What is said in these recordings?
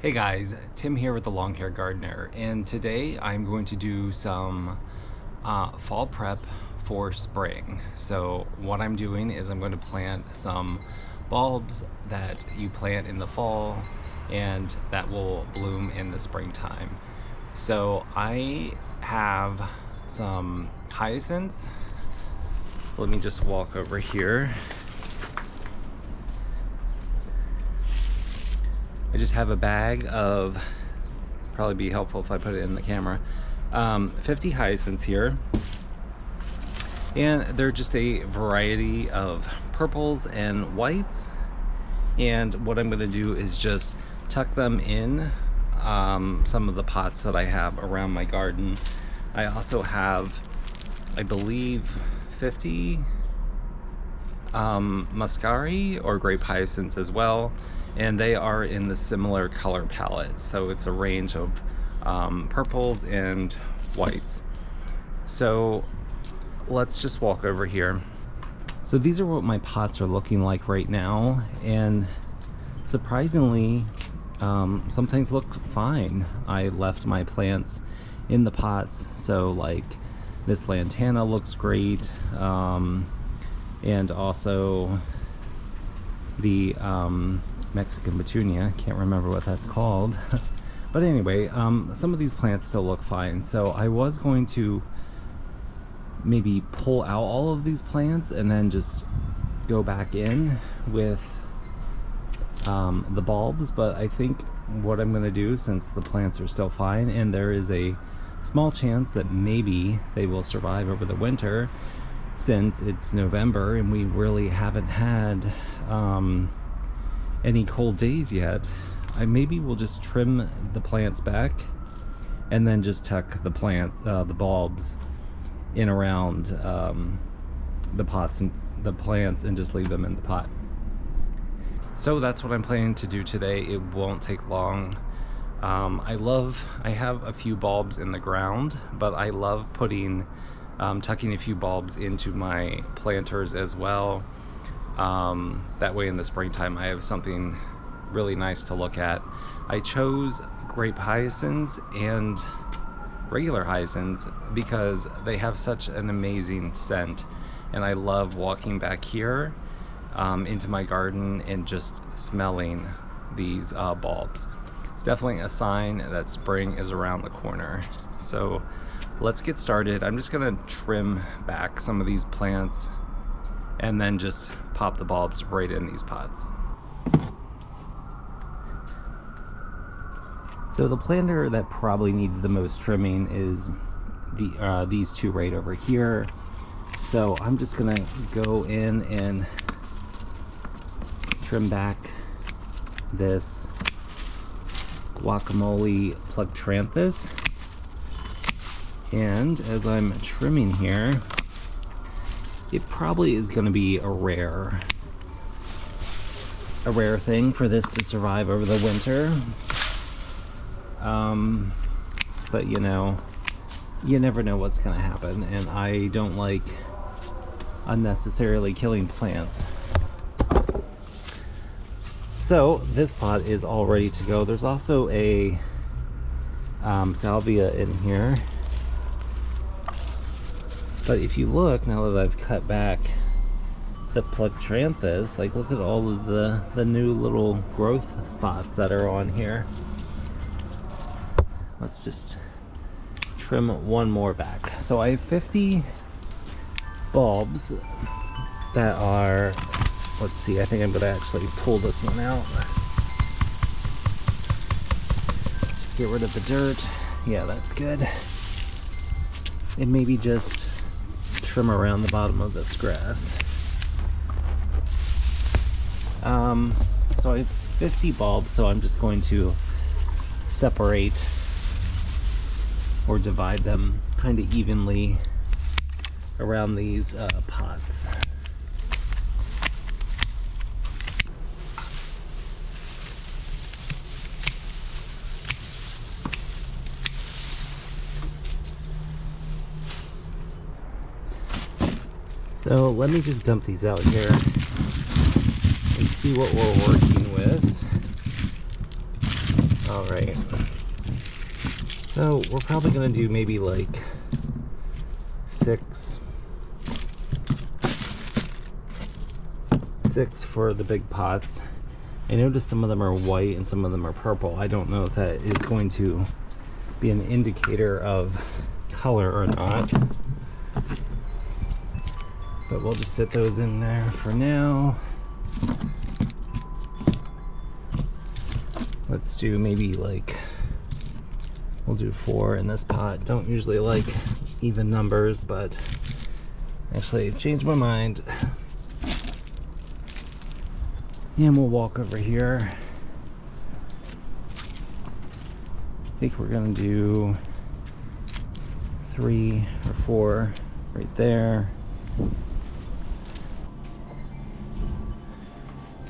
Hey guys, Tim here with the Long Hair Gardener, and today I'm going to do some fall prep for spring. So what I'm doing is I'm going to plant some bulbs that you plant in the fall and that will bloom in the springtime. So I have some hyacinths. Let me just walk over here. I just have a bag of, probably be helpful if I put it in the camera, 50 hyacinths here. And they're just a variety of purples and whites. And what I'm gonna do is just tuck them in some of the pots that I have around my garden. I also have, I believe, 50 Muscari or grape hyacinths as well. And they are in the similar color palette. So it's a range of purples and whites. So let's just walk over here. So these are what my pots are looking like right now. And surprisingly, some things look fine. I left my plants in the pots. So like this lantana looks great. And also the Mexican petunia, can't remember what that's called. But anyway, some of these plants still look fine. So I was going to maybe pull out all of these plants and then just go back in with the bulbs. But I think what I'm going to do, since the plants are still fine and there is a small chance that maybe they will survive over the winter, since it's November and we really haven't had any cold days yet, I maybe will just trim the plants back and then just tuck the the bulbs in around the pots and the plants and just leave them in the pot. So that's what I'm planning to do today. It won't take long. I have a few bulbs in the ground, but I love putting tucking a few bulbs into my planters as well. That way in the springtime I have something really nice to look at. I chose grape hyacinths and regular hyacinths because they have such an amazing scent, and I love walking back here into my garden and just smelling these bulbs. It's definitely a sign that spring is around the corner. So let's get started. I'm just gonna trim back some of these plants and then just pop the bulbs right in these pots. So the planter that probably needs the most trimming is these two right over here. So I'm just gonna go in and trim back this guacamole Plugtranthus. And as I'm trimming here, it probably is going to be a rare thing for this to survive over the winter. But you know, you never know what's going to happen, and I don't like unnecessarily killing plants. So this pot is all ready to go. There's also a salvia in here. But if you look, now that I've cut back the Plugtranthus, like look at all of the new little growth spots that are on here. Let's just trim one more back. So I have 50 bulbs that are, let's see, I think I'm gonna actually pull this one out. Just get rid of the dirt. Yeah, that's good. And maybe just trim around the bottom of this grass. So I have 50 bulbs, so I'm just going to separate or divide them kind of evenly around these pots. So let me just dump these out here and see what we're working with. All right. So we're probably gonna do maybe like 6 for the big pots. I noticed some of them are white and some of them are purple. I don't know if that is going to be an indicator of color or not. But we'll just sit those in there for now. Let's do maybe like, we'll do 4 in this pot. Don't usually like even numbers, but actually I've changed my mind. And we'll walk over here. I think we're gonna do 3 or 4 right there.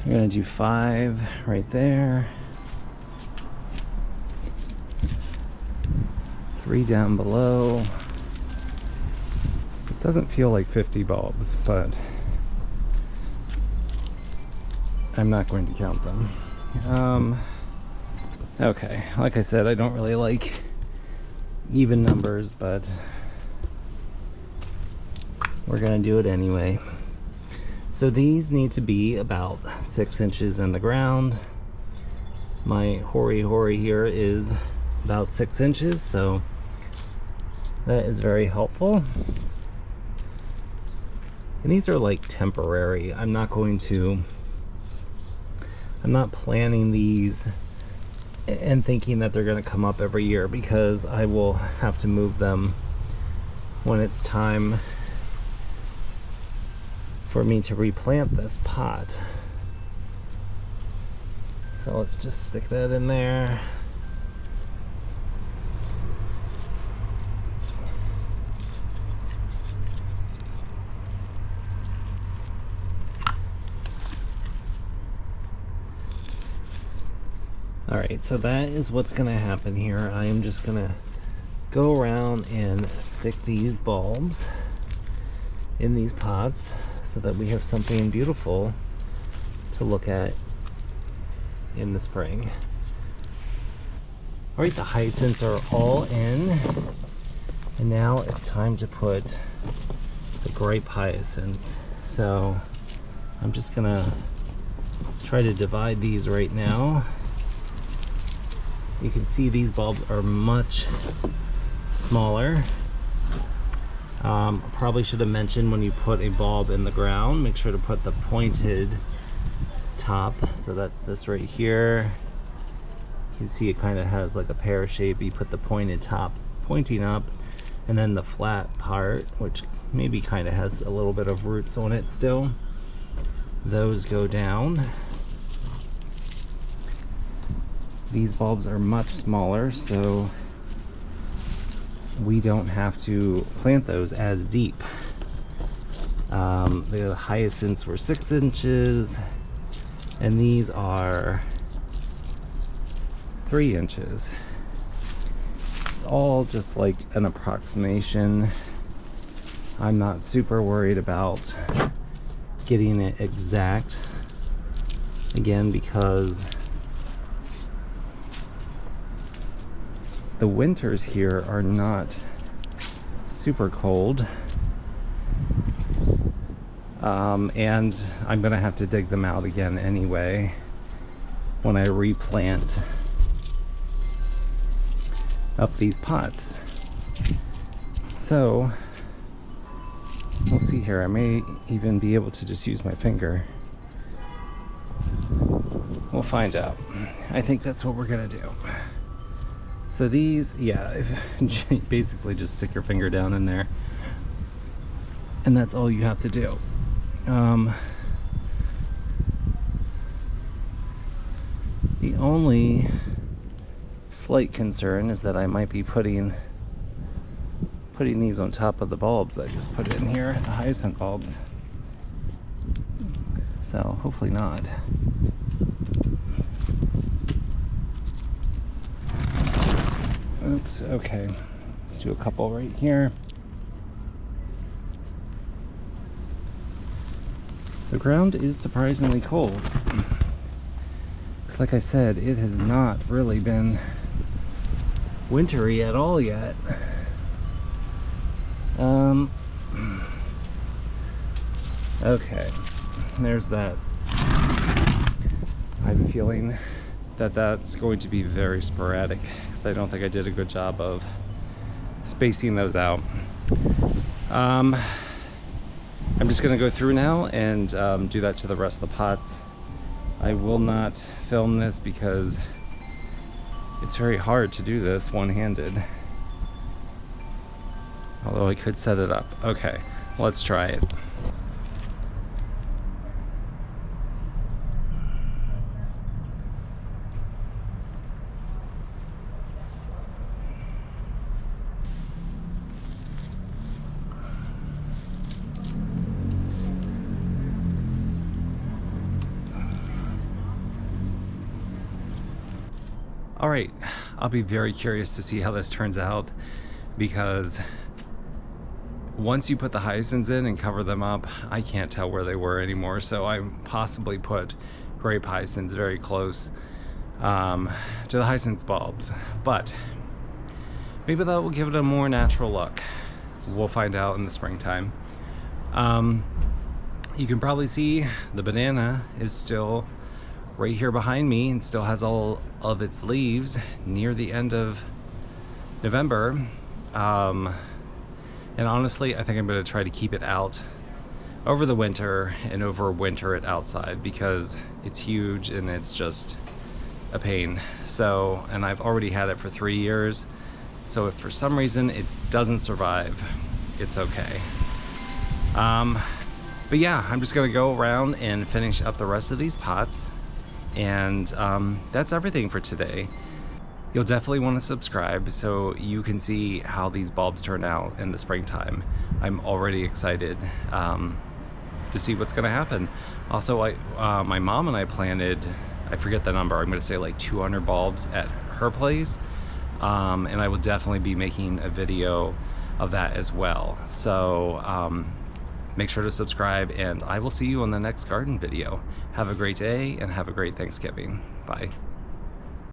We're gonna do 5 right there. 3 down below. This doesn't feel like 50 bulbs, but I'm not going to count them. Okay, like I said, I don't really like even numbers, but we're gonna do it anyway. So these need to be about 6 inches in the ground. My hori here is about 6 inches, so that is very helpful. And these are like temporary. I'm not planning these and thinking that they're going to come up every year, because I will have to move them when it's time for me to replant this pot. So let's just stick that in there. Alright, so that is what's going to happen here. I am just going to go around and stick these bulbs in these pots so that we have something beautiful to look at in the spring. Alright, the hyacinths are all in, and now it's time to put the grape hyacinths. So I'm just going to try to divide these right now. You can see these bulbs are much smaller. Probably should have mentioned, when you put a bulb in the ground, make sure to put the pointed top. So that's this right here. You can see it kind of has like a pear shape. You put the pointed top pointing up, and then the flat part, which maybe kind of has a little bit of roots on it still, those go down. These bulbs are much smaller, so we don't have to plant those as deep. The hyacinths were 6 inches, and these are 3 inches. It's all just like an approximation. I'm not super worried about getting it exact, again, because the winters here are not super cold, and I'm gonna have to dig them out again anyway when I replant up these pots. So we'll see here. I may even be able to just use my finger. We'll find out. I think that's what we're gonna do. So these, yeah, basically just stick your finger down in there, and that's all you have to do. The only slight concern is that I might be putting these on top of the bulbs I just put in here, the hyacinth bulbs. So hopefully not. Oops, okay. Let's do a couple right here. The ground is surprisingly cold. 'Cause like I said, it has not really been wintry at all yet. Okay, there's that. I have a feeling that that's going to be very sporadic because I don't think I did a good job of spacing those out. I'm just gonna go through now and do that to the rest of the pots. I will not film this because it's very hard to do this one-handed. Although I could set it up. Okay, let's try it. All right, I'll be very curious to see how this turns out, because once you put the hyacinths in and cover them up, I can't tell where they were anymore. So I possibly put grape hyacinths very close to the hyacinths bulbs, but maybe that will give it a more natural look. We'll find out in the springtime. You can probably see the banana is still right here behind me and still has all of its leaves near the end of November. And honestly, I think I'm going to try to keep it out over the winter and overwinter it outside because it's huge and it's just a pain. So, and I've already had it for 3 years. So if for some reason it doesn't survive, it's okay. But yeah, I'm just going to go around and finish up the rest of these pots. And that's everything for today. You'll definitely want to subscribe so you can see how these bulbs turn out in the springtime. I'm already excited to see what's going to happen. Also, my mom and I planted, I forget the number, I'm going to say like 200 bulbs at her place. And I will definitely be making a video of that as well. So make sure to subscribe, and I will see you on the next garden video. Have a great day and have a great Thanksgiving. Bye.